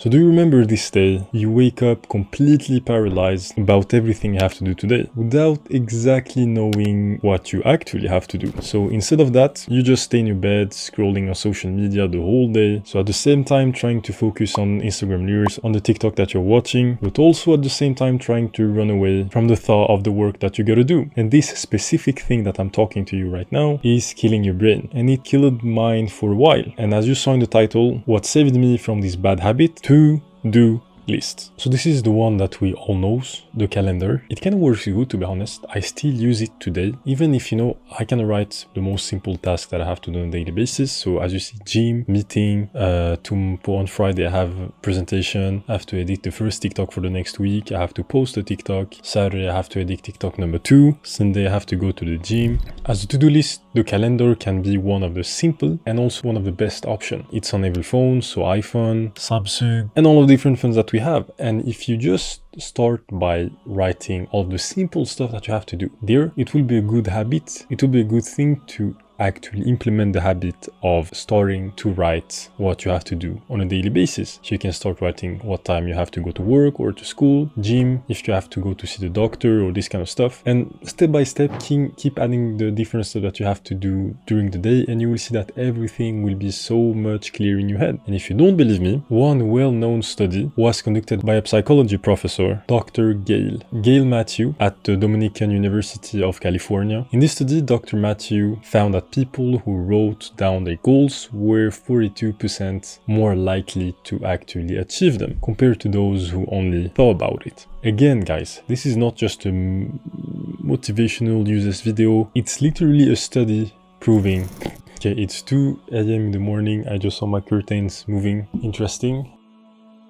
So do you remember this day? You wake up completely paralyzed about everything you have to do today without exactly knowing what you actually have to do. So instead of that, you just stay in your bed scrolling on social media the whole day. So at the same time trying to focus on Instagram Reels, on the TikTok that you're watching, but also at the same time trying to run away from the thought of the work that you gotta do. And this specific thing that I'm talking to you right now is killing your brain. And it killed mine for a while. And as you saw in the title, what saved me from this bad habit? To-do list. So this is the one that we all know, the calendar. It kind of works good, to be honest. I still use it today, even if, you know, I can write the most simple tasks that I have to do on a daily basis. So as you see, gym, meeting, on Friday I have a presentation, I have to edit the first TikTok for the next week, I have to post a TikTok, Saturday I have to edit TikTok number 2, Sunday I have to go to the gym. As a to-do list, the calendar can be one of the simple and also one of the best options. It's on every phone, so iPhone, Samsung, and all of the different phones that we have. And if you just start by writing all the simple stuff that you have to do there, it will be a good habit. It will be a good thing to actually implement the habit of starting to write what you have to do on a daily basis. So you can start writing what time you have to go to work or to school, gym, if you have to go to see the doctor or this kind of stuff. And step by step, keep adding the different stuff that you have to do during the day, and you will see that everything will be so much clearer in your head. And if you don't believe me, one well-known study was conducted by a psychology professor, Dr. Gail Matthew at the Dominican University of California. In this study, Dr. Matthew found that people who wrote down their goals were 42% more likely to actually achieve them compared to those who only thought about it. Again, guys, this is not just a motivational useless video. It's literally a study proving. Okay, it's 2 a.m. in the morning. I just saw my curtains moving. Interesting.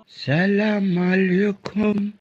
Salam alaikum.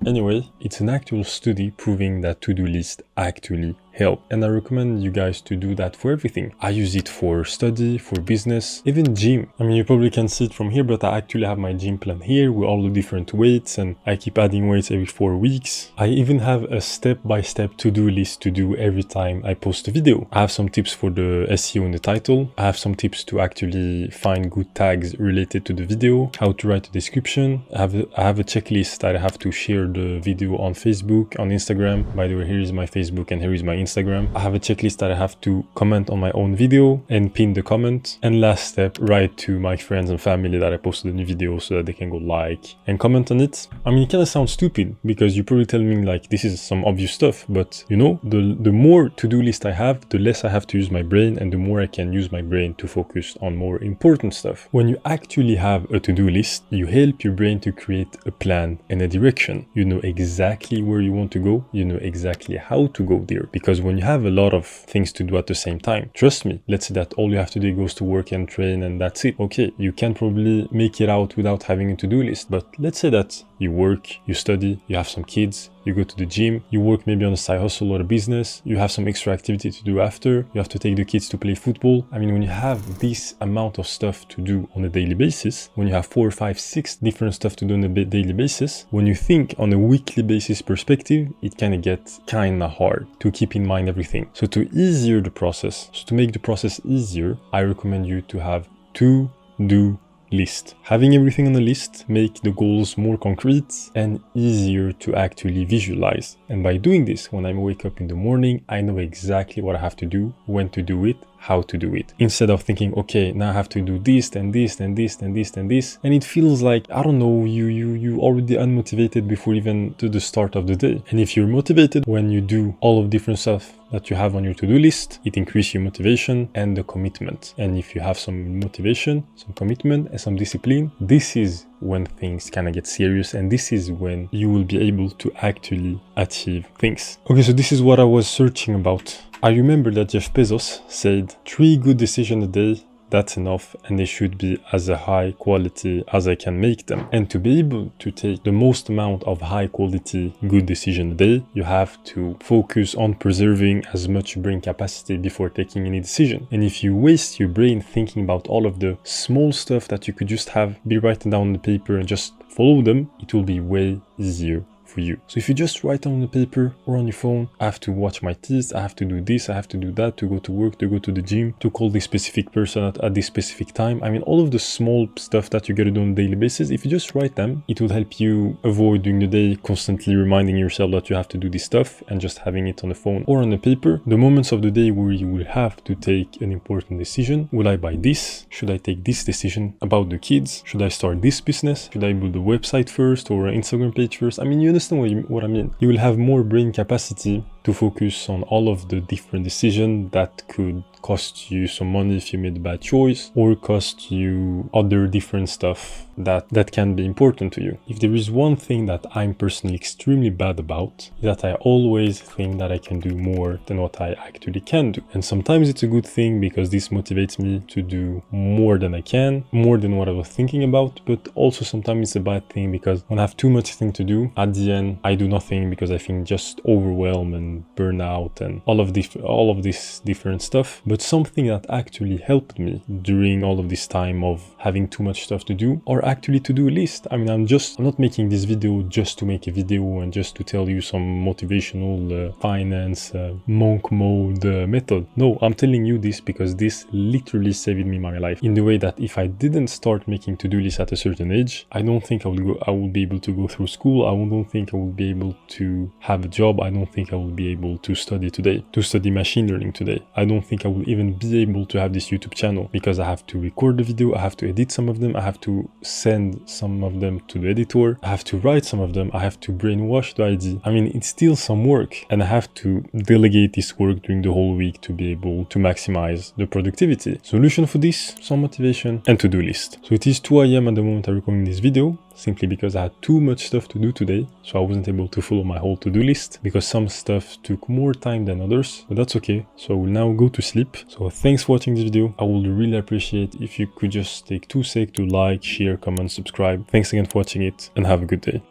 Anyway, it's an actual study proving that to-do list actually help, and I recommend you guys to do that for everything. I use it for study, for business, even gym. I mean, you probably can see it from here, but I actually have my gym plan here with all the different weights, and I keep adding weights every 4 weeks. I even have a step-by-step to-do list to do every time I post a video. I have some tips for the SEO in the title. I have some tips to actually find good tags related to the video, how to write a description. I have a checklist that I have to share the video on Facebook, on Instagram. By the way, here is my Facebook and here is my Instagram. I have a checklist that I have to comment on my own video and pin the comment. And last step, write to my friends and family that I posted a new video so that they can go like and comment on it. I mean, it kind of sounds stupid because you probably tell me like this is some obvious stuff, but you know, the more to-do list I have, the less I have to use my brain and the more I can use my brain to focus on more important stuff. When you actually have a to-do list, you help your brain to create a plan and a direction. You know exactly where you want to go. You know exactly how to go there. Because when you have a lot of things to do at the same time, trust me, let's say that all you have to do goes to work and train and that's it. Okay, you can probably make it out without having a to-do list. But let's say that you work, you study, you have some kids, you go to the gym, you work maybe on a side hustle or a business, you have some extra activity to do after, you have to take the kids to play football. I mean, when you have this amount of stuff to do on a daily basis, when you have 4, 5, 6 different stuff to do on a daily basis, when you think on a weekly basis perspective, it can get kind of hard to keep in mind everything. So to easier the process, so to make the process easier, I recommend you to have to-do list. Having everything on a list make the goals more concrete and easier to actually visualize. And by doing this, when I wake up in the morning, I know exactly what I have to do, when to do it, how to do it. Instead of thinking, okay, now I have to do this and this and this and this and this. And it feels like, I don't know, you already unmotivated before even to the start of the day. And if you're motivated when you do all of different stuff that you have on your to-do list, it increases your motivation and the commitment. And if you have some motivation, some commitment and some discipline, this is when things kind of get serious, and this is when you will be able to actually achieve things. Okay, so this is what I was searching about. I remember that Jeff Bezos said 3 good decisions a day, that's enough, and they should be as a high quality as I can make them. And to be able to take the most amount of high quality good decision a day, you have to focus on preserving as much brain capacity before taking any decision. And if you waste your brain thinking about all of the small stuff that you could just be written down on the paper and just follow them, it will be way easier for you. So if you just write on the paper or on your phone, I have to watch my teeth, I have to do this, I have to do that, to go to work, to go to the gym, to call this specific person at this specific time. I mean, all of the small stuff that you gotta do on a daily basis, if you just write them, it will help you avoid during the day constantly reminding yourself that you have to do this stuff and just having it on the phone or on the paper. The moments of the day where you will have to take an important decision. Will I buy this? Should I take this decision about the kids? Should I start this business? Should I build a website first or an Instagram page first? I mean, you understand what I mean. You will have more brain capacity to focus on all of the different decisions that could cost you some money if you made a bad choice, or cost you other different stuff that can be important to you. If there is one thing that I'm personally extremely bad about, is that I always think that I can do more than what I actually can do. And sometimes it's a good thing because this motivates me to do more than I can, more than what I was thinking about, but also sometimes it's a bad thing because when I have too much thing to do, at the end I do nothing because I think just overwhelmed and burnout and all of this different stuff. But something that actually helped me during all of this time of having too much stuff to do are actually to-do list. I mean, I'm not making this video just to make a video and just to tell you some motivational finance monk mode method. No, I'm telling you this because this literally saved me my life in the way that if I didn't start making to-do lists at a certain age, I don't think I would be able to go through school. I don't think I would be able to have a job. I don't think I would be able to study today, to study machine learning today. I don't think I will even be able to have this YouTube channel because I have to record the video, I have to edit some of them, I have to send some of them to the editor, I have to write some of them, I have to brainwash the ID. I mean, it's still some work and I have to delegate this work during the whole week to be able to maximize the productivity. Solution for this, some motivation and to-do list. So it is 2 AM at the moment I recording this video, simply because I had too much stuff to do today, so I wasn't able to follow my whole to-do list because some stuff took more time than others, but that's okay. So I will now go to sleep. So thanks for watching this video. I would really appreciate if you could just take 2 seconds to like, share, comment, subscribe. Thanks again for watching it and have a good day.